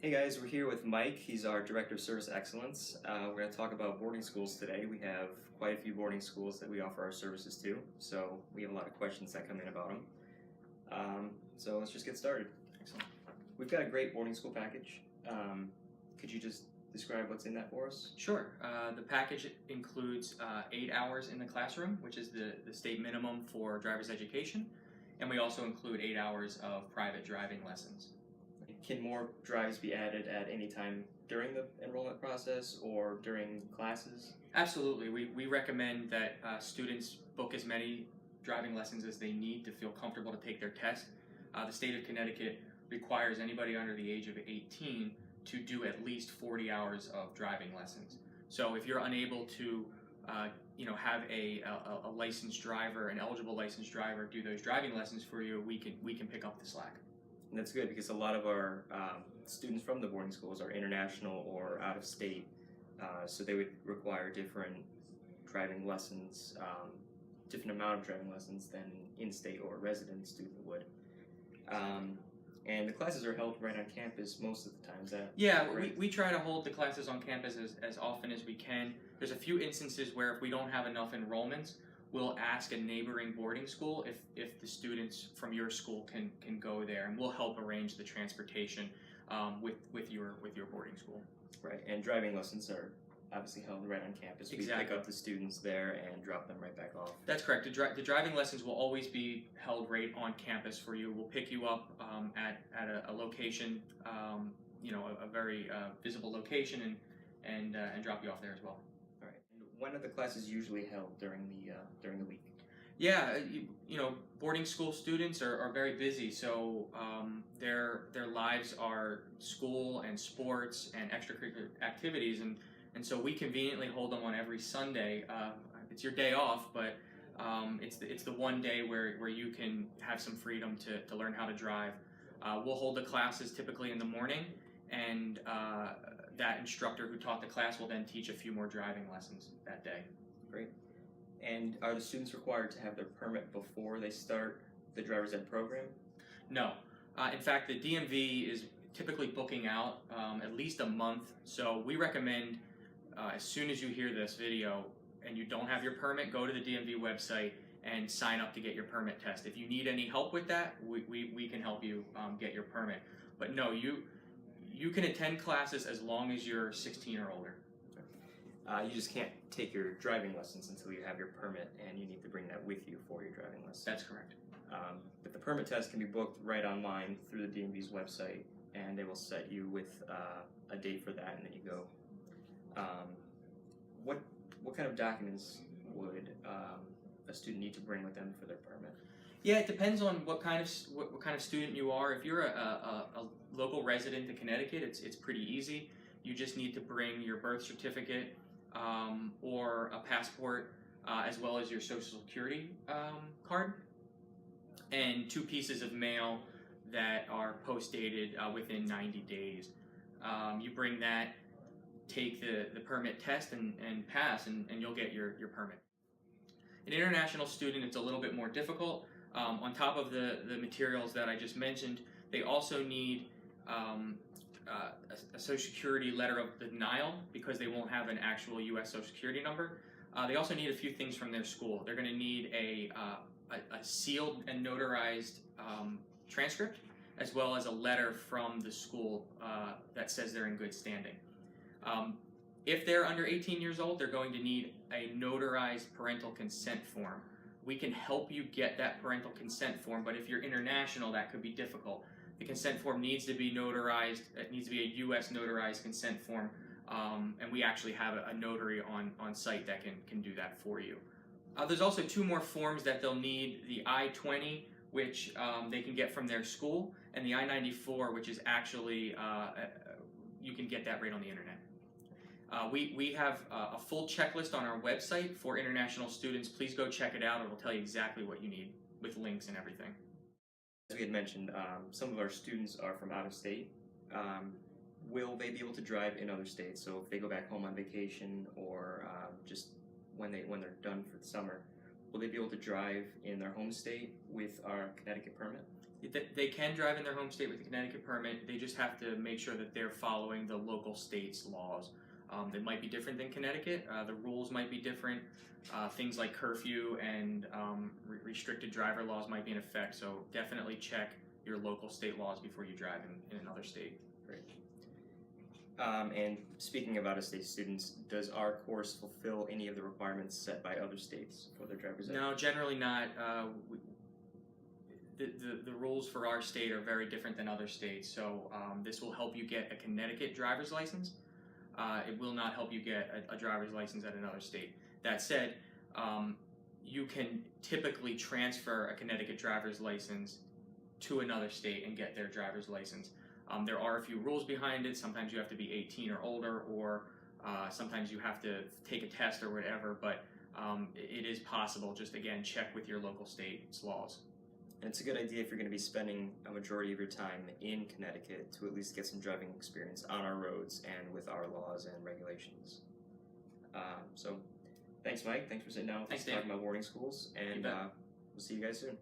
Hey guys, we're here with Mike. He's our Director of Service Excellence. We're going to talk about boarding schools today. We have quite a few boarding schools that we offer our services to, so we have a lot of questions that come in about them. So let's just get started. Excellent. We've got a great boarding school package. Could you just describe what's in that for us? Sure. The package includes 8 hours in the classroom, which is the state minimum for driver's education, and we also include 8 hours of private driving lessons. Can more drives be added at any time during the enrollment process or during classes? Absolutely. We recommend that students book as many driving lessons as they need to feel comfortable to take their test. The state of Connecticut requires anybody under the age of 18 to do at least 40 hours of driving lessons. So if you're unable to have a licensed driver, an eligible licensed driver, do those driving lessons for you, we can pick up the slack. And that's good because a lot of our students from the boarding schools are international or out of state, so they would require different driving lessons, different amount of driving lessons than in-state or a resident student would. And the classes are held right on campus most of the time. Is that Yeah, correct? we try to hold the classes on campus as often as we can. There's a few instances where if we don't have enough enrollments, we'll ask a neighboring boarding school if the students from your school can go there, and we'll help arrange the transportation with your boarding school. Right, and driving lessons are obviously held right on campus. We pick Exactly. up the students there and drop them right back off. That's correct. The driving lessons will always be held right on campus for you. We'll pick you up at a location, a very visible location, and drop you off there as well. All right. And when are the classes usually held during the week? Yeah, boarding school students are very busy, so their lives are school and sports and extracurricular activities, and so we conveniently hold them on every Sunday. It's your day off, but it's the one day where you can have some freedom to learn how to drive. We'll hold the classes typically in the morning, and that instructor who taught the class will then teach a few more driving lessons that day. Great. And are the students required to have their permit before they start the driver's ed program? No. In fact, the DMV is typically booking out at least a month, so we recommend as soon as you hear this video and you don't have your permit, go to the DMV website and sign up to get your permit test. If you need any help with that, we can help you get your permit. But no, you can attend classes as long as you're 16 or older. You just can't take your driving lessons until you have your permit, and you need to bring that with you for your driving lessons. That's correct. But the permit test can be booked right online through the DMV's website, and they will set you with a date for that, and then you go. What kind of documents would a student need to bring with them for their permit? Yeah, it depends on what kind of student you are. If you're a local resident in Connecticut, it's pretty easy. You just need to bring your birth certificate or a passport, as well as your social security card, and 2 pieces of mail that are post-dated within 90 days. You bring that, take the permit test, and pass, and you'll get your permit. An international student, it's a little bit more difficult. On top of the materials that I just mentioned, they also need a Social Security letter of denial because they won't have an actual U.S. Social Security number. They also need a few things from their school. They're going to need a sealed and notarized transcript, as well as a letter from the school that says they're in good standing. If they're under 18 years old, they're going to need a notarized parental consent form. We can help you get that parental consent form, but if you're international, that could be difficult. The consent form needs to be notarized. It needs to be a U.S. notarized consent form, and we actually have a notary on site that can do that for you. There's also 2 more forms that they'll need: the I-20, which they can get from their school, and the I-94, which is actually you can get that right on the internet. We have a full checklist on our website for international students. Please go check it out. It will tell you exactly what you need with links and everything. As we had mentioned, some of our students are from out of state. Will they be able to drive in other states? So if they go back home on vacation or just when they're done for the summer, will they be able to drive in their home state with our Connecticut permit? They can drive in their home state with a Connecticut permit. They just have to make sure that they're following the local state's laws. They might be different than Connecticut. The rules might be different. Things like curfew and restricted driver laws might be in effect. So definitely check your local state laws before you drive in another state. Great. And speaking of out-of-state students, does our course fulfill any of the requirements set by other states for their driver's ed? No, generally not. The rules for our state are very different than other states. So this will help you get a Connecticut driver's license. It will not help you get a driver's license at another state. That said, you can typically transfer a Connecticut driver's license to another state and get their driver's license. There are a few rules behind it. Sometimes you have to be 18 or older, or sometimes you have to take a test or whatever, but it is possible. Just again, check with your local state's laws. And it's a good idea if you're going to be spending a majority of your time in Connecticut to at least get some driving experience on our roads and with our laws and regulations. So thanks, Mike. Thanks for sitting down with us Thanks, Dan. talking about boarding schools, and bet. we'll see you guys soon.